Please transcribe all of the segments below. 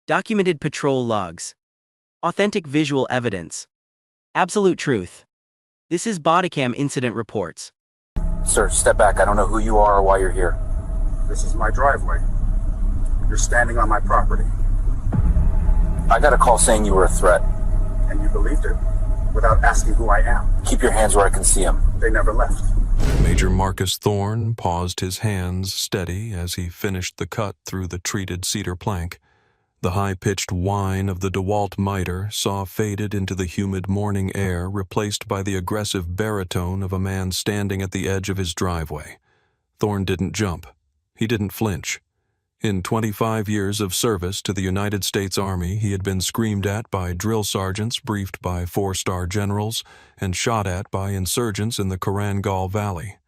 Documented patrol logs. Authentic visual evidence. Absolute truth. This is Bodycam incident reports. Sir, step back. I don't know who you are or why you're here. This is my driveway. You're standing on my property. I got a call saying you were a threat. And you believed it without asking who I am. Keep your hands where I can see them. They never left. Major Marcus Thorne paused, his hands steady as he finished the cut through the treated cedar plank. The high-pitched whine of the DeWalt miter saw faded into the humid morning air, replaced by the aggressive baritone of a man standing at the edge of his driveway. Thorne didn't jump. He didn't flinch. In 25 years of service to the United States Army, he had been screamed at by drill sergeants, briefed by four-star generals, and shot at by insurgents in the Korangal Valley.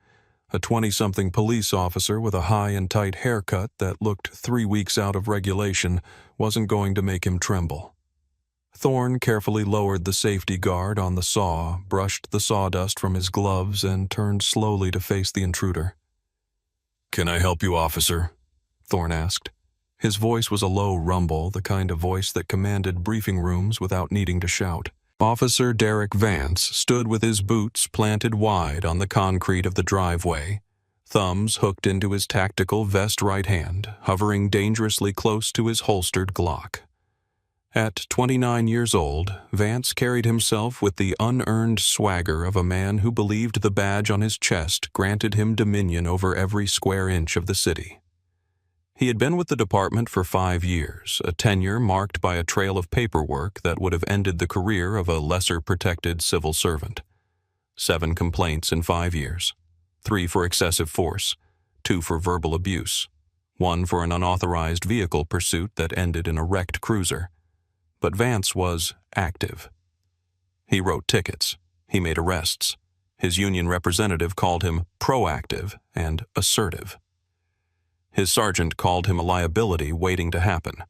A 20-something police officer with a high and tight haircut that looked 3 weeks out of regulation wasn't going to make him tremble. Thorne carefully lowered the safety guard on the saw, brushed the sawdust from his gloves, and turned slowly to face the intruder. "Can I help you, officer?" Thorne asked. His voice was a low rumble, the kind of voice that commanded briefing rooms without needing to shout. Officer Derek Vance stood with his boots planted wide on the concrete of the driveway, thumbs hooked into his tactical vest right hand, hovering dangerously close to his holstered Glock. At 29 years old, Vance carried himself with the unearned swagger of a man who believed the badge on his chest granted him dominion over every square inch of the city. He had been with the department for 5 years, a tenure marked by a trail of paperwork that would have ended the career of a lesser-protected civil servant. 7 complaints in 5 years, 3 for excessive force, 2 for verbal abuse, 1 for an unauthorized vehicle pursuit that ended in a wrecked cruiser. But Vance was active. He wrote tickets. He made arrests. His union representative called him proactive and assertive. His sergeant called him a liability waiting to happen.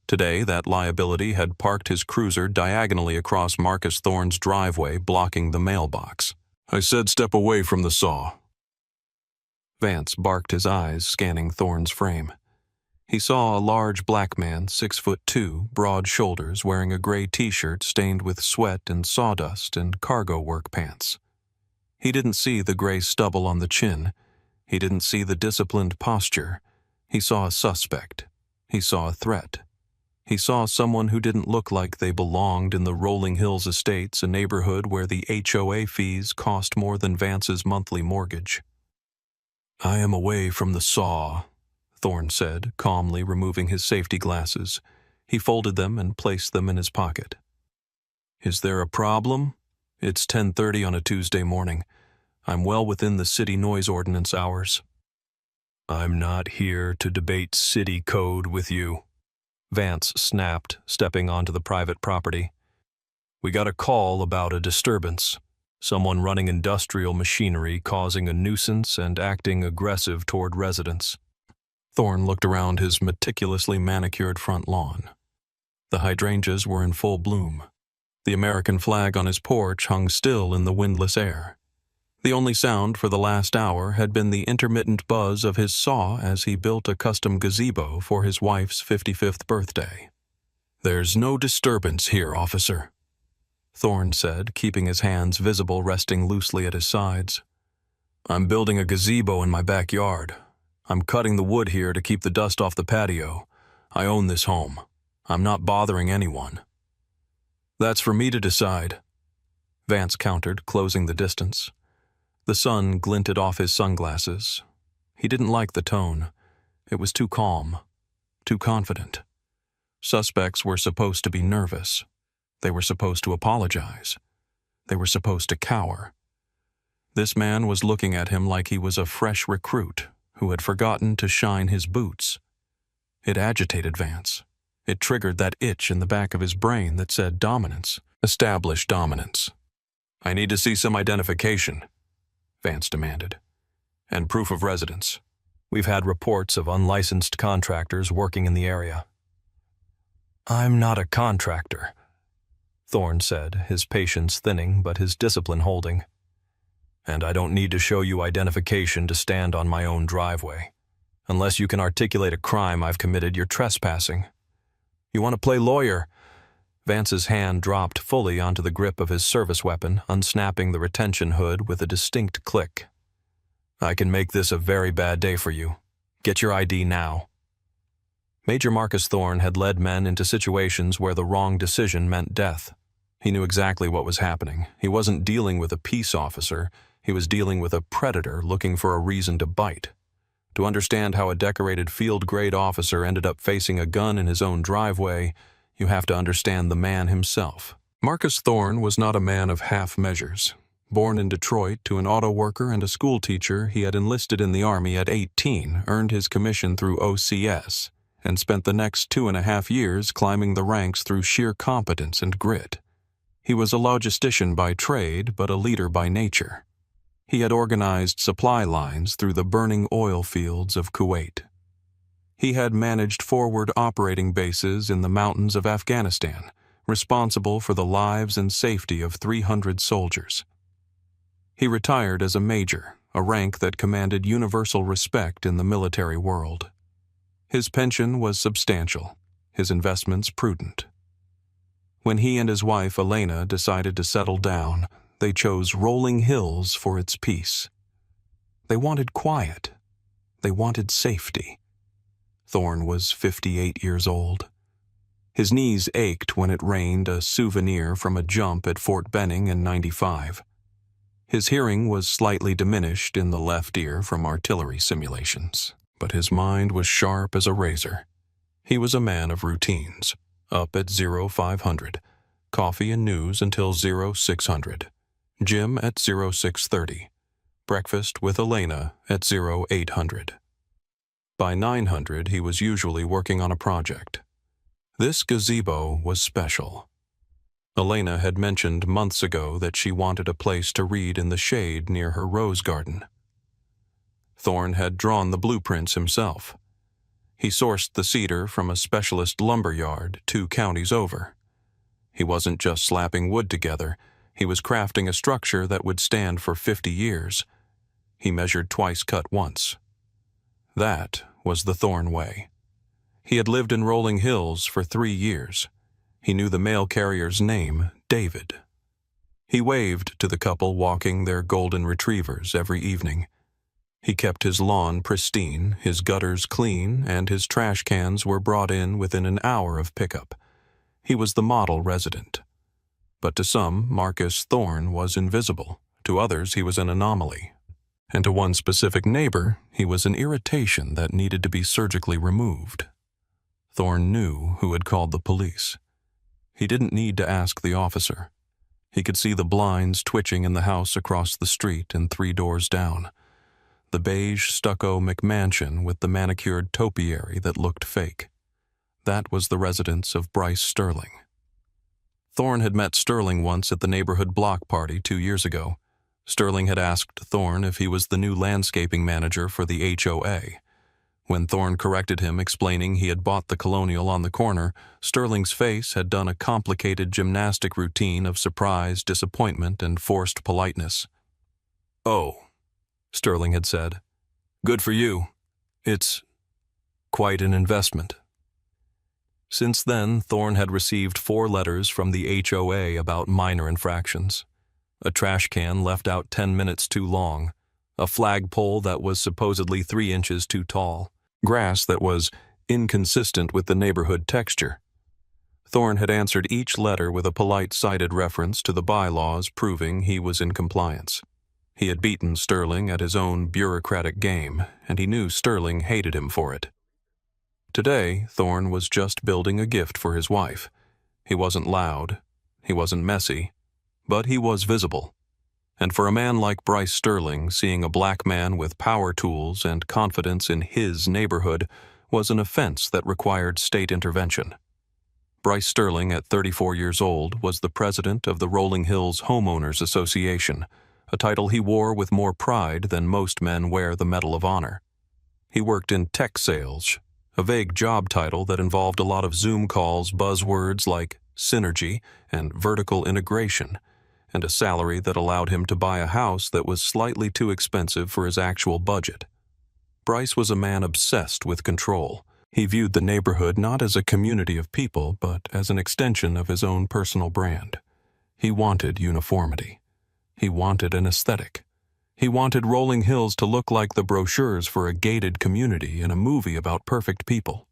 Today, that liability had parked his cruiser diagonally across Marcus Thorne's driveway, blocking the mailbox. "I said step away from the saw." Vance barked his eyes, scanning Thorne's frame. He saw a large black man, 6'2", broad shoulders, wearing a gray t-shirt stained with sweat and sawdust and cargo work pants. He didn't see the gray stubble on the chin. He didn't see the disciplined posture. He saw a suspect. He saw a threat. He saw someone who didn't look like they belonged in the Rolling Hills Estates, a neighborhood where the HOA fees cost more than Vance's monthly mortgage. "I am away from the saw," Thorne said, calmly removing his safety glasses. He folded them and placed them in his pocket. "Is there a problem? It's 10:30 on a Tuesday morning. I'm well within the city noise ordinance hours." "I'm not here to debate city code with you," Vance snapped, stepping onto the private property. "We got a call about a disturbance. Someone running industrial machinery causing a nuisance and acting aggressive toward residents." Thorne looked around his meticulously manicured front lawn. The hydrangeas were in full bloom. The American flag on his porch hung still in the windless air. The only sound for the last hour had been the intermittent buzz of his saw as he built a custom gazebo for his wife's 55th birthday. "There's no disturbance here, officer," Thorne said, keeping his hands visible resting loosely at his sides. "I'm building a gazebo in my backyard. I'm cutting the wood here to keep the dust off the patio. I own this home. I'm not bothering anyone." "That's for me to decide," Vance countered, closing the distance. The sun glinted off his sunglasses. He didn't like the tone. It was too calm, too confident. Suspects were supposed to be nervous. They were supposed to apologize. They were supposed to cower. This man was looking at him like he was a fresh recruit who had forgotten to shine his boots. It agitated Vance. It triggered that itch in the back of his brain that said dominance, established dominance. "I need to see some identification," Vance demanded, "and proof of residence. We've had reports of unlicensed contractors working in the area." "I'm not a contractor," Thorne said, his patience thinning but his discipline holding. "And I don't need to show you identification to stand on my own driveway. Unless you can articulate a crime I've committed, you're trespassing." You want to play lawyer? Vance's hand dropped fully onto the grip of his service weapon, unsnapping the retention hood with a distinct click. I can make this a very bad day for you. Get your ID now. Major Marcus Thorne had led men into situations where the wrong decision meant death. He knew exactly what was happening. He wasn't dealing with a peace officer. He was dealing with a predator looking for a reason to bite. To understand how a decorated field-grade officer ended up facing a gun in his own driveway, you have to understand the man himself. Marcus Thorne was not a man of half measures. Born in Detroit to an auto worker and a school teacher, he had enlisted in the Army at 18, earned his commission through OCS, and spent the next 2.5 years climbing the ranks through sheer competence and grit. He was a logistician by trade, but a leader by nature. He had organized supply lines through the burning oil fields of Kuwait. He had managed forward operating bases in the mountains of Afghanistan, responsible for the lives and safety of 300 soldiers. He retired as a major, a rank that commanded universal respect in the military world. His pension was substantial, his investments prudent. When he and his wife Elena decided to settle down, they chose rolling hills for its peace. They wanted quiet. They wanted safety. Thorne was 58 years old. His knees ached when it rained, a souvenir from a jump at Fort Benning in '95. His hearing was slightly diminished in the left ear from artillery simulations, but his mind was sharp as a razor. He was a man of routines, up at 0500, coffee and news until 0600, gym at 0630, breakfast with Elena at 0800. By 900, he was usually working on a project. This gazebo was special. Elena had mentioned months ago that she wanted a place to read in the shade near her rose garden. Thorne had drawn the blueprints himself. He sourced the cedar from a specialist lumber yard 2 counties over. He wasn't just slapping wood together, he was crafting a structure that would stand for 50 years. He measured twice, cut once. That was the Thorne way. He had lived in Rolling Hills for 3 years. He knew the mail carrier's name, David. He waved to the couple walking their golden retrievers every evening. He kept his lawn pristine, his gutters clean, and his trash cans were brought in within an hour of pickup. He was the model resident. But to some, Marcus Thorne was invisible. To others, he was an anomaly. And to one specific neighbor, he was an irritation that needed to be surgically removed. Thorne knew who had called the police. He didn't need to ask the officer. He could see the blinds twitching in the house across the street and 3 doors down. The beige stucco McMansion with the manicured topiary that looked fake. That was the residence of Bryce Sterling. Thorne had met Sterling once at the neighborhood block party 2 years ago. Sterling had asked Thorne if he was the new landscaping manager for the HOA. When Thorne corrected him, explaining he had bought the Colonial on the corner, Sterling's face had done a complicated gymnastic routine of surprise, disappointment, and forced politeness. "Oh," Sterling had said. "Good for you. It's quite an investment." Since then, Thorne had received 4 letters from the HOA about minor infractions. A trash can left out 10 minutes too long, a flagpole that was supposedly 3 inches too tall, grass that was inconsistent with the neighborhood texture. Thorne had answered each letter with a polite cited reference to the bylaws proving he was in compliance. He had beaten Sterling at his own bureaucratic game, and he knew Sterling hated him for it. Today, Thorne was just building a gift for his wife. He wasn't loud, he wasn't messy, but he was visible. And for a man like Bryce Sterling, seeing a black man with power tools and confidence in his neighborhood was an offense that required state intervention. Bryce Sterling, at 34 years old, was the president of the Rolling Hills Homeowners Association, a title he wore with more pride than most men wear the Medal of Honor. He worked in tech sales, a vague job title that involved a lot of Zoom calls, buzzwords like synergy and vertical integration, and a salary that allowed him to buy a house that was slightly too expensive for his actual budget. Bryce was a man obsessed with control, He viewed the neighborhood not as a community of people, but as an extension of his own personal brand. He wanted uniformity. He wanted an aesthetic. He wanted Rolling Hills to look like the brochures for a gated community in a movie about perfect people.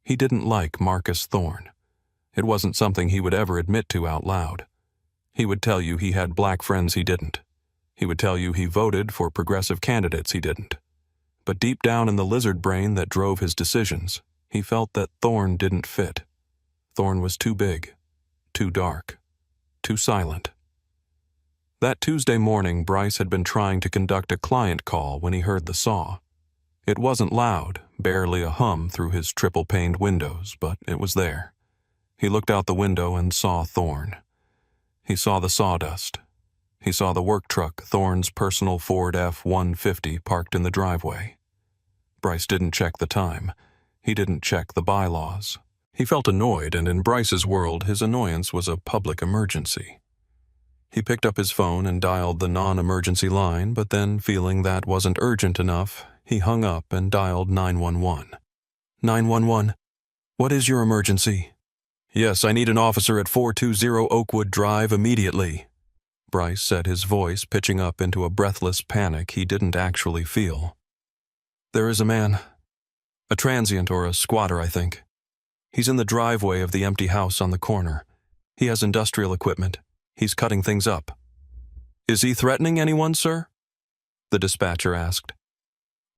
He didn't like Marcus Thorne. It wasn't something he would ever admit to out loud. He would tell you he had black friends he didn't. He would tell you he voted for progressive candidates he didn't. But deep down in the lizard brain that drove his decisions, he felt that Thorne didn't fit. Thorne was too big, too dark, too silent. That Tuesday morning, Bryce had been trying to conduct a client call when he heard the saw. It wasn't loud, barely a hum through his triple-paned windows, but it was there. He looked out the window and saw Thorne. He saw the sawdust. He saw the work truck, Thorne's personal Ford F-150, parked in the driveway. Bryce didn't check the time. He didn't check the bylaws. He felt annoyed, and in Bryce's world, his annoyance was a public emergency. He picked up his phone and dialed the non-emergency line, but then, feeling that wasn't urgent enough, he hung up and dialed 911. 911, what is your emergency? Yes, I need an officer at 420 Oakwood Drive immediately. Bryce said, his voice pitching up into a breathless panic he didn't actually feel. There is a man. A transient or a squatter, I think. He's in the driveway of the empty house on the corner. He has industrial equipment. He's cutting things up. Is he threatening anyone, sir? The dispatcher asked.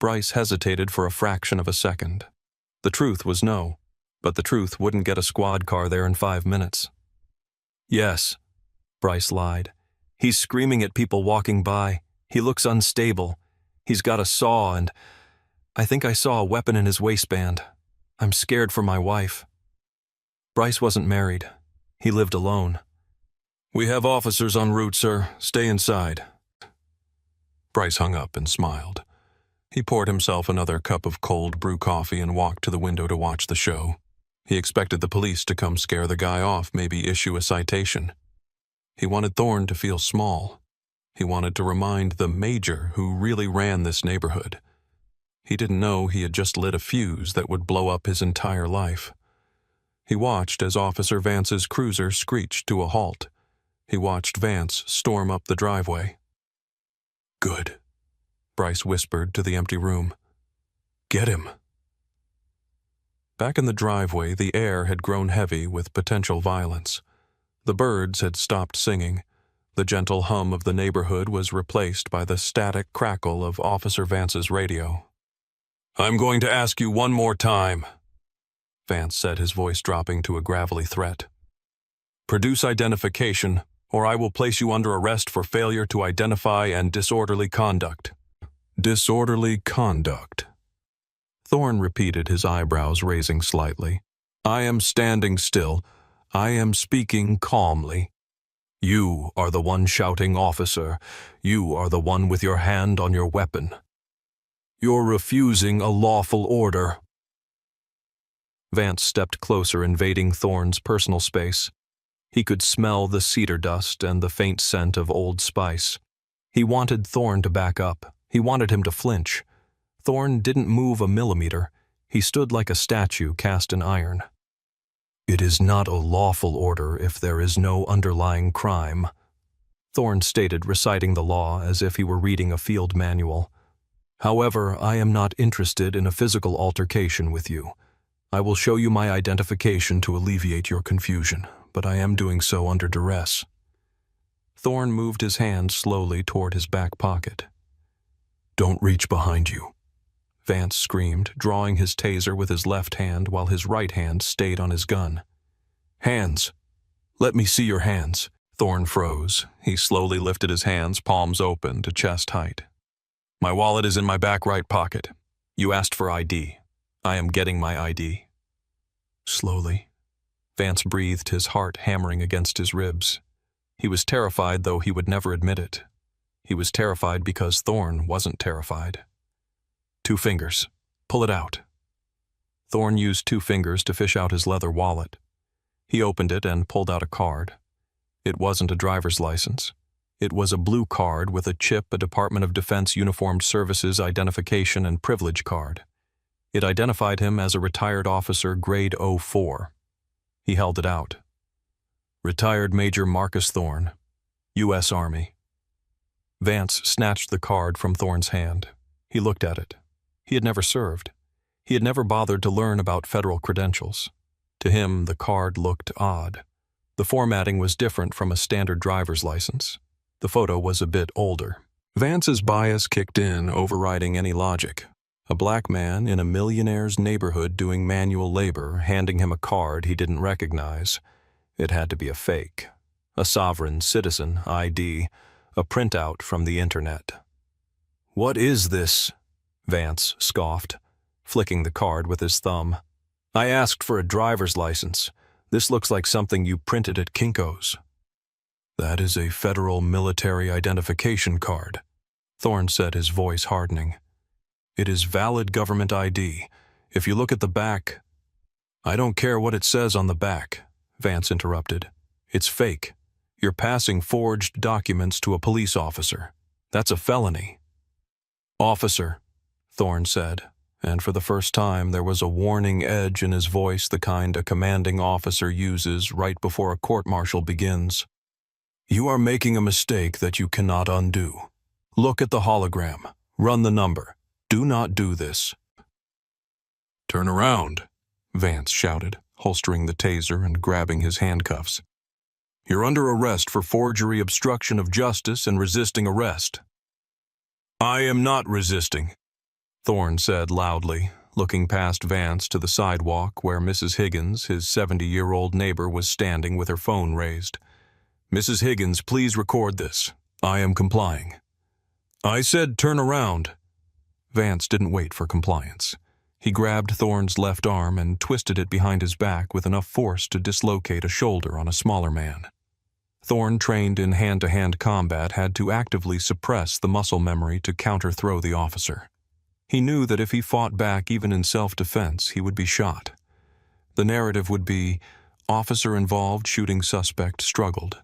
Bryce hesitated for a fraction of a second. The truth was no, but the truth wouldn't get a squad car there in 5 minutes. Yes, Bryce lied. He's screaming at people walking by. He looks unstable. He's got a saw and I think I saw a weapon in his waistband. I'm scared for my wife. Bryce wasn't married. He lived alone. We have officers en route, sir. Stay inside. Bryce hung up and smiled. He poured himself another cup of cold brew coffee and walked to the window to watch the show. He expected the police to come scare the guy off, maybe issue a citation. He wanted Thorne to feel small. He wanted to remind the major who really ran this neighborhood. He didn't know he had just lit a fuse that would blow up his entire life. He watched as Officer Vance's cruiser screeched to a halt. He watched Vance storm up the driveway. Good, Bryce whispered to the empty room. Get him. Back in the driveway, the air had grown heavy with potential violence. The birds had stopped singing. The gentle hum of the neighborhood was replaced by the static crackle of Officer Vance's radio. I'm going to ask you one more time, Vance said, his voice dropping to a gravelly threat. Produce identification, or I will place you under arrest for failure to identify and disorderly conduct. Disorderly conduct. Thorne repeated, his eyebrows raising slightly. I am standing still. I am speaking calmly. You are the one shouting, officer. You are the one with your hand on your weapon. You're refusing a lawful order. Vance stepped closer, invading Thorne's personal space. He could smell the cedar dust and the faint scent of Old Spice. He wanted Thorne to back up. He wanted him to flinch. Thorne didn't move a millimeter. He stood like a statue cast in iron. It is not a lawful order if there is no underlying crime, Thorne stated, reciting the law as if he were reading a field manual. However, I am not interested in a physical altercation with you. I will show you my identification to alleviate your confusion, but I am doing so under duress. Thorne moved his hand slowly toward his back pocket. Don't reach behind you, Vance screamed, drawing his taser with his left hand while his right hand stayed on his gun. Hands! Let me see your hands. Thorne froze. He slowly lifted his hands, palms open to chest height. My wallet is in my back right pocket. You asked for ID. I am getting my ID. Slowly, Vance breathed, his heart hammering against his ribs. He was terrified, though he would never admit it. He was terrified because Thorne wasn't terrified. 2 fingers. Pull it out. Thorne used 2 fingers to fish out his leather wallet. He opened it and pulled out a card. It wasn't a driver's license. It was a blue card with a chip, a Department of Defense Uniformed Services identification and privilege card. It identified him as a retired officer grade 04. He held it out. Retired Major Marcus Thorne, U.S. Army. Vance snatched the card from Thorne's hand. He looked at it. He had never served. He had never bothered to learn about federal credentials. To him, the card looked odd. The formatting was different from a standard driver's license. The photo was a bit older. Vance's bias kicked in, overriding any logic. A black man in a millionaire's neighborhood doing manual labor, handing him a card he didn't recognize. It had to be a fake. A sovereign citizen ID, a printout from the internet. "What is this?" Vance scoffed, flicking the card with his thumb. "I asked for a driver's license. This looks like something you printed at Kinko's." "That is a federal military identification card," Thorne said, his voice hardening. "It is valid government ID. If you look at the back—" "I don't care what it says on the back," Vance interrupted. "It's fake. You're passing forged documents to a police officer. That's a felony." "Officer," Thorne said, and for the first time there was a warning edge in his voice, the kind a commanding officer uses right before a court-martial begins. "You are making a mistake that you cannot undo. Look at the hologram. Run the number. Do not do this." "Turn around," Vance shouted, holstering the taser and grabbing his handcuffs. "You're under arrest for forgery, obstruction of justice, and resisting arrest." "I am not resisting," Thorne said loudly, looking past Vance to the sidewalk where Mrs. Higgins, his 70-year-old neighbor, was standing with her phone raised. "Mrs. Higgins, please record this. I am complying." "I said turn around." Vance didn't wait for compliance. He grabbed Thorne's left arm and twisted it behind his back with enough force to dislocate a shoulder on a smaller man. Thorne, trained in hand-to-hand combat, had to actively suppress the muscle memory to counter-throw the officer. He knew that if he fought back even in self-defense, he would be shot. The narrative would be, officer involved shooting suspect struggled.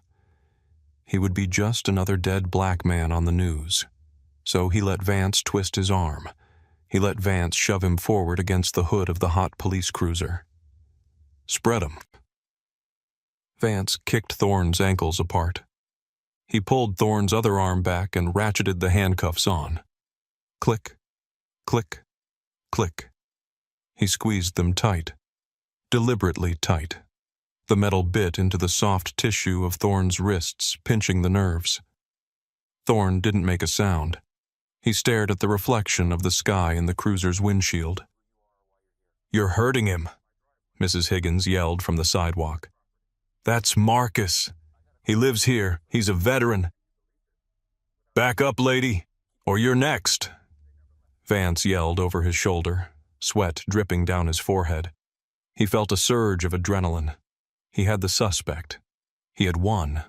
He would be just another dead black man on the news. So he let Vance twist his arm. He let Vance shove him forward against the hood of the hot police cruiser. "Spread 'em." Vance kicked Thorne's ankles apart. He pulled Thorne's other arm back and ratcheted the handcuffs on. Click, click, click. He squeezed them tight, deliberately tight. The metal bit into the soft tissue of Thorne's wrists, pinching the nerves. Thorne didn't make a sound. He stared at the reflection of the sky in the cruiser's windshield. "You're hurting him," Mrs. Higgins yelled from the sidewalk. "That's Marcus. He lives here. He's a veteran." "Back up, lady, or you're next," Vance yelled over his shoulder, sweat dripping down his forehead. He felt a surge of adrenaline. He had the suspect. He had won.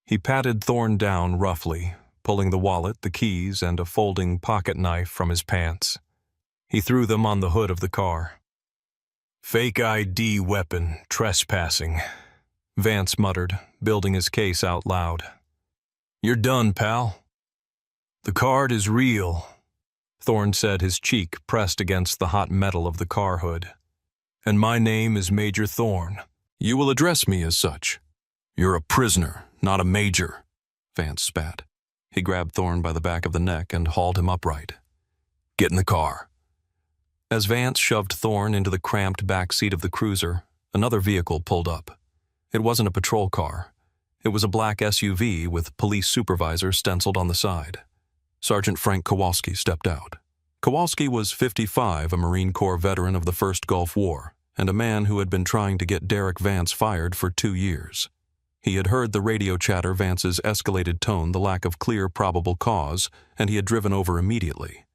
He patted Thorne down roughly, pulling the wallet, the keys, and a folding pocket knife from his pants. He threw them on the hood of the car. "Fake ID weapon, trespassing," Vance muttered, building his case out loud. "You're done, pal." "The card is real," Thorne said, his cheek pressed against the hot metal of the car hood. "And my name is Major Thorne. You will address me as such." "You're a prisoner, not a major," Vance spat. He grabbed Thorne by the back of the neck and hauled him upright. "Get in the car." As Vance shoved Thorne into the cramped back seat of the cruiser, another vehicle pulled up. It wasn't a patrol car. It was a black SUV with police supervisor stenciled on the side. Sergeant Frank Kowalski stepped out. Kowalski was 55, a Marine Corps veteran of the First Gulf War, and a man who had been trying to get Derek Vance fired for 2 years. He had heard the radio chatter Vance's escalated tone, the lack of clear probable cause, and he had driven over immediately.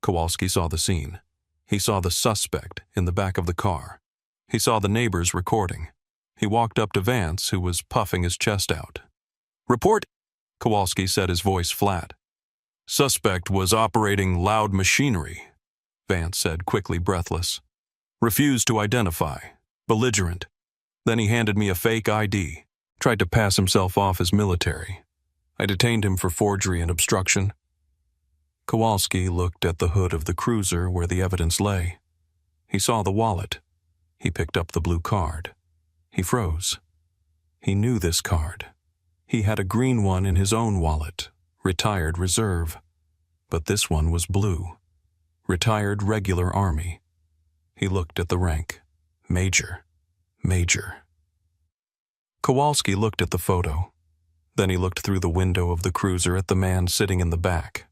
Kowalski saw the scene. He saw the suspect in the back of the car. He saw the neighbors recording. He walked up to Vance, who was puffing his chest out. "Report," Kowalski said, his voice flat. "Suspect was operating loud machinery," Vance said, quickly, breathless. "Refused to identify. Belligerent. Then he handed me a fake ID. Tried to pass himself off as military. I detained him for forgery and obstruction." Kowalski looked at the hood of the cruiser where the evidence lay. He saw the wallet. He picked up the blue card. He froze. He knew this card. He had a green one in his own wallet, retired reserve. But this one was blue, retired regular Army. He looked at the rank. Major. Major. Kowalski looked at the photo. Then he looked through the window of the cruiser at the man sitting in the back.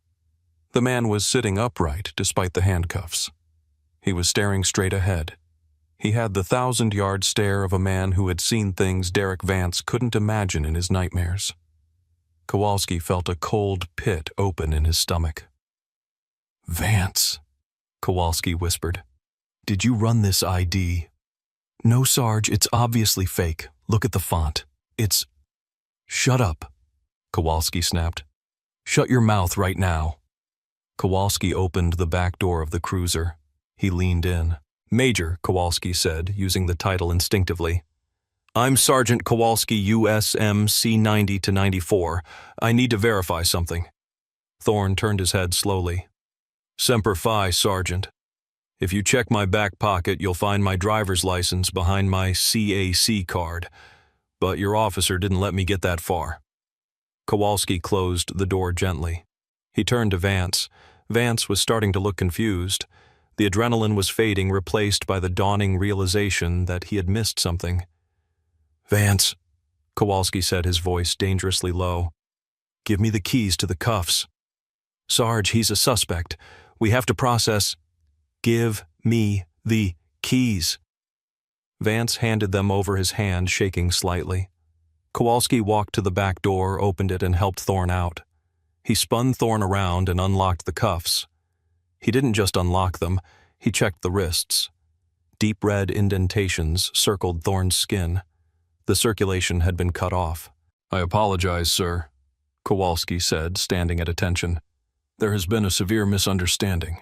The man was sitting upright despite the handcuffs. He was staring straight ahead. He had the 1,000-yard stare of a man who had seen things Derek Vance couldn't imagine in his nightmares. Kowalski felt a cold pit open in his stomach. "Vance," Kowalski whispered. "Did you run this ID?" "No, Sarge, it's obviously fake. Look at the font. It's—" "Shut up," Kowalski snapped. "Shut your mouth right now." Kowalski opened the back door of the cruiser. He leaned in. "Major," Kowalski said, using the title instinctively. "I'm Sergeant Kowalski, USM C90 to 94. I need to verify something." Thorne turned his head slowly. "Semper Fi, Sergeant. If you check my back pocket, you'll find my driver's license behind my CAC card. But your officer didn't let me get that far." Kowalski closed the door gently. He turned to Vance. Vance was starting to look confused. The adrenaline was fading, replaced by the dawning realization that he had missed something. "Vance," Kowalski said, his voice dangerously low. "Give me the keys to the cuffs." "Sarge, he's a suspect. We have to process—" "Give me the keys." Vance handed them over his hand, shaking slightly. Kowalski walked to the back door, opened it, and helped Thorne out. He spun Thorne around and unlocked the cuffs. He didn't just unlock them, he checked the wrists. Deep red indentations circled Thorne's skin. The circulation had been cut off. "I apologize, sir," Kowalski said, standing at attention. "There has been a severe misunderstanding."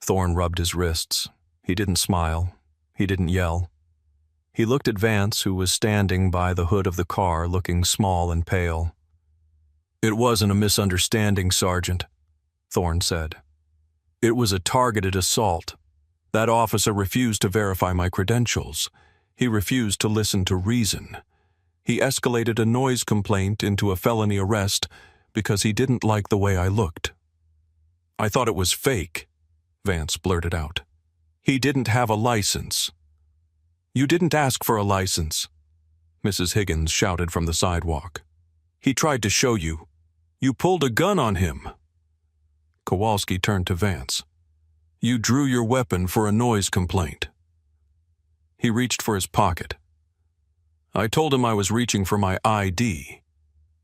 Thorne rubbed his wrists. He didn't smile. He didn't yell. He looked at Vance, who was standing by the hood of the car, looking small and pale. "It wasn't a misunderstanding, Sergeant," Thorne said. "It was a targeted assault. That officer refused to verify my credentials. He refused to listen to reason. He escalated a noise complaint into a felony arrest because he didn't like the way I looked." "I thought it was fake," Vance blurted out. "He didn't have a license." "You didn't ask for a license," Mrs. Higgins shouted from the sidewalk. "He tried to show you. You pulled a gun on him." Kowalski turned to Vance. "You drew your weapon for a noise complaint." He reached for his pocket. "I told him I was reaching for my ID,"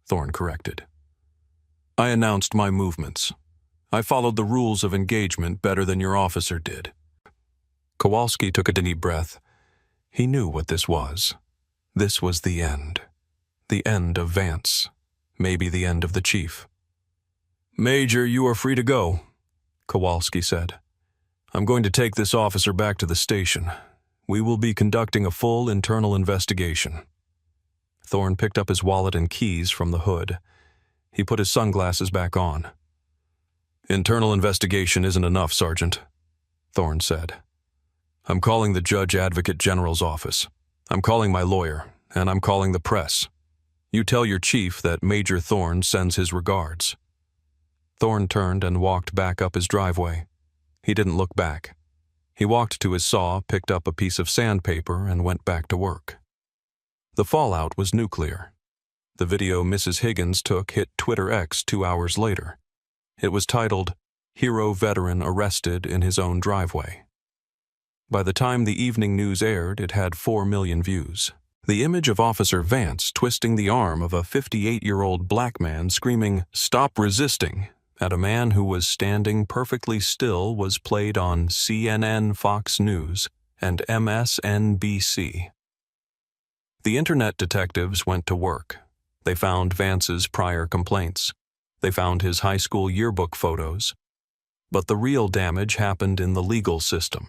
Thorne corrected. "I announced my movements. I followed the rules of engagement better than your officer did." Kowalski took a deep breath. He knew what this was. This was the end. The end of Vance. Maybe the end of the chief. "Major, you are free to go," Kowalski said. "I'm going to take this officer back to the station. We will be conducting a full internal investigation." Thorne picked up his wallet and keys from the hood. He put his sunglasses back on. "Internal investigation isn't enough, Sergeant," Thorne said. "I'm calling the Judge Advocate General's office. I'm calling my lawyer, and I'm calling the press. You tell your chief that Major Thorne sends his regards." Thorne turned and walked back up his driveway. He didn't look back. He walked to his saw, picked up a piece of sandpaper, and went back to work. The fallout was nuclear. The video Mrs. Higgins took hit Twitter X 2 hours later. It was titled, "Hero Veteran Arrested in His Own Driveway." By the time the evening news aired, it had 4 million views. The image of Officer Vance twisting the arm of a 58-year-old black man screaming, "Stop resisting," at a man who was standing perfectly still was played on CNN, Fox News, and MSNBC. The internet detectives went to work. They found Vance's prior complaints. They found his high school yearbook photos. But the real damage happened in the legal system.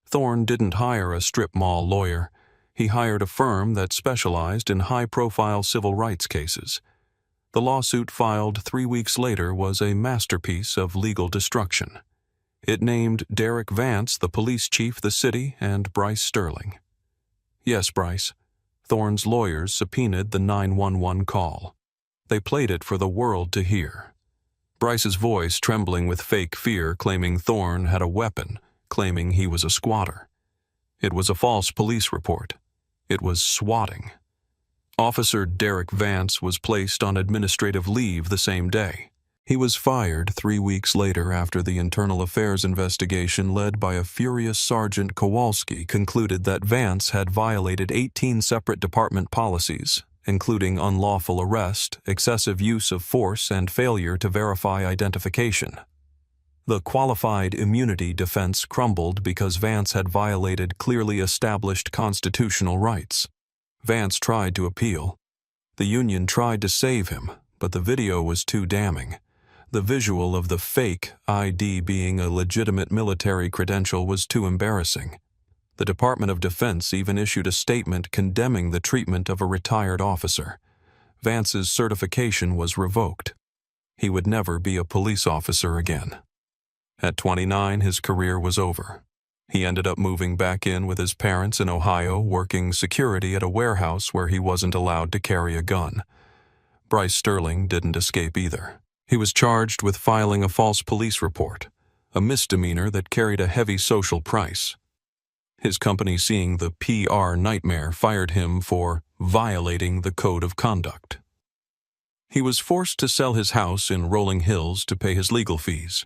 Thorne didn't hire a strip mall lawyer. He hired a firm that specialized in high-profile civil rights cases. The lawsuit filed 3 weeks later was a masterpiece of legal destruction. It named Derek Vance the police chief of the city and Bryce Sterling. Yes, Bryce. Thorne's lawyers subpoenaed the 911 call. They played it for the world to hear. Bryce's voice trembling with fake fear, claiming Thorne had a weapon, claiming he was a squatter. It was a false police report. It was swatting. Officer Derek Vance was placed on administrative leave the same day. He was fired 3 weeks later after the internal affairs investigation led by a furious Sergeant Kowalski concluded that Vance had violated 18 separate department policies, including unlawful arrest, excessive use of force, and failure to verify identification. The qualified immunity defense crumbled because Vance had violated clearly established constitutional rights. Vance tried to appeal. The union tried to save him, but the video was too damning. The visual of the fake ID being a legitimate military credential was too embarrassing. The Department of Defense even issued a statement condemning the treatment of a retired officer. Vance's certification was revoked. He would never be a police officer again. At 29, his career was over. He ended up moving back in with his parents in Ohio, working security at a warehouse where he wasn't allowed to carry a gun. Bryce Sterling didn't escape either. He was charged with filing a false police report, a misdemeanor that carried a heavy social price. His company, seeing the PR nightmare, fired him for violating the code of conduct. He was forced to sell his house in Rolling Hills to pay his legal fees.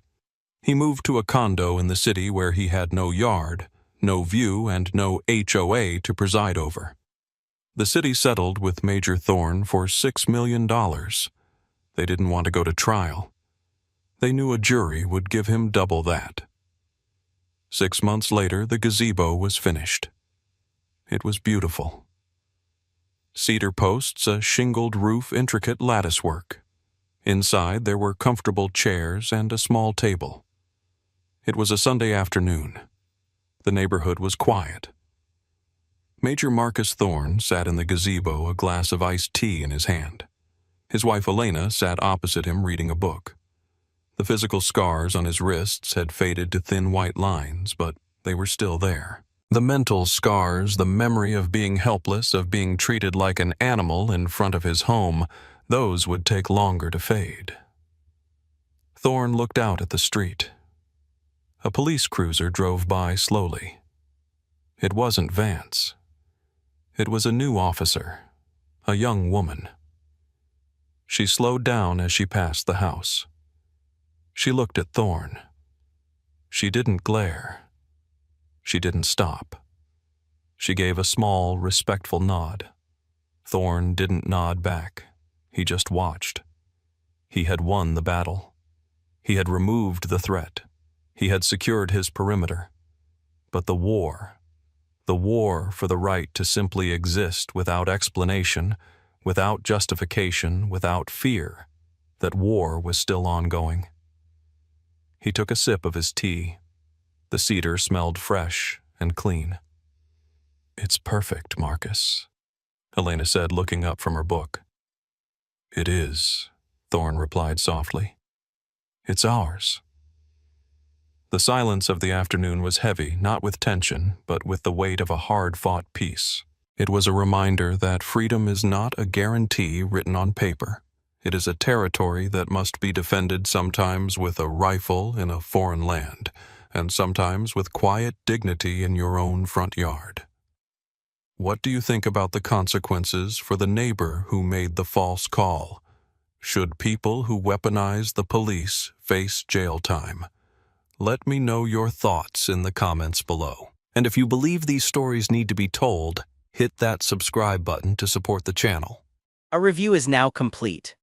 He moved to a condo in the city where he had no yard, no view, and no HOA to preside over. The city settled with Major Thorne for $6 million. They didn't want to go to trial. They knew a jury would give him double that. 6 months later, the gazebo was finished. It was beautiful. Cedar posts, a shingled roof, intricate lattice work. Inside, there were comfortable chairs and a small table. It was a Sunday afternoon. The neighborhood was quiet. Major Marcus Thorne sat in the gazebo, a glass of iced tea in his hand. His wife Elena sat opposite him reading a book. The physical scars on his wrists had faded to thin white lines, but they were still there. The mental scars, the memory of being helpless, of being treated like an animal in front of his home, those would take longer to fade. Thorne looked out at the street. A police cruiser drove by slowly. It wasn't Vance. It was a new officer, a young woman. She slowed down as she passed the house. She looked at Thorne. She didn't glare. She didn't stop. She gave a small, respectful nod. Thorne didn't nod back. He just watched. He had won the battle. He had removed the threat. He had secured his perimeter. But the war for the right to simply exist without explanation, without justification, without fear, that war was still ongoing. He took a sip of his tea. The cedar smelled fresh and clean. "It's perfect, Marcus," Elena said, looking up from her book. "It is," Thorne replied softly. "It's ours." The silence of the afternoon was heavy, not with tension, but with the weight of a hard-fought peace. It was a reminder that freedom is not a guarantee written on paper. It is a territory that must be defended sometimes with a rifle in a foreign land, and sometimes with quiet dignity in your own front yard. What do you think about the consequences for the neighbor who made the false call? Should people who weaponize the police face jail time? Let me know your thoughts in the comments below. And if you believe these stories need to be told, hit that subscribe button to support the channel. Our review is now complete.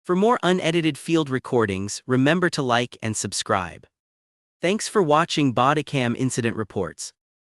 For more unedited field recordings, remember to like and subscribe. Thanks for watching Bodycam Incident Reports.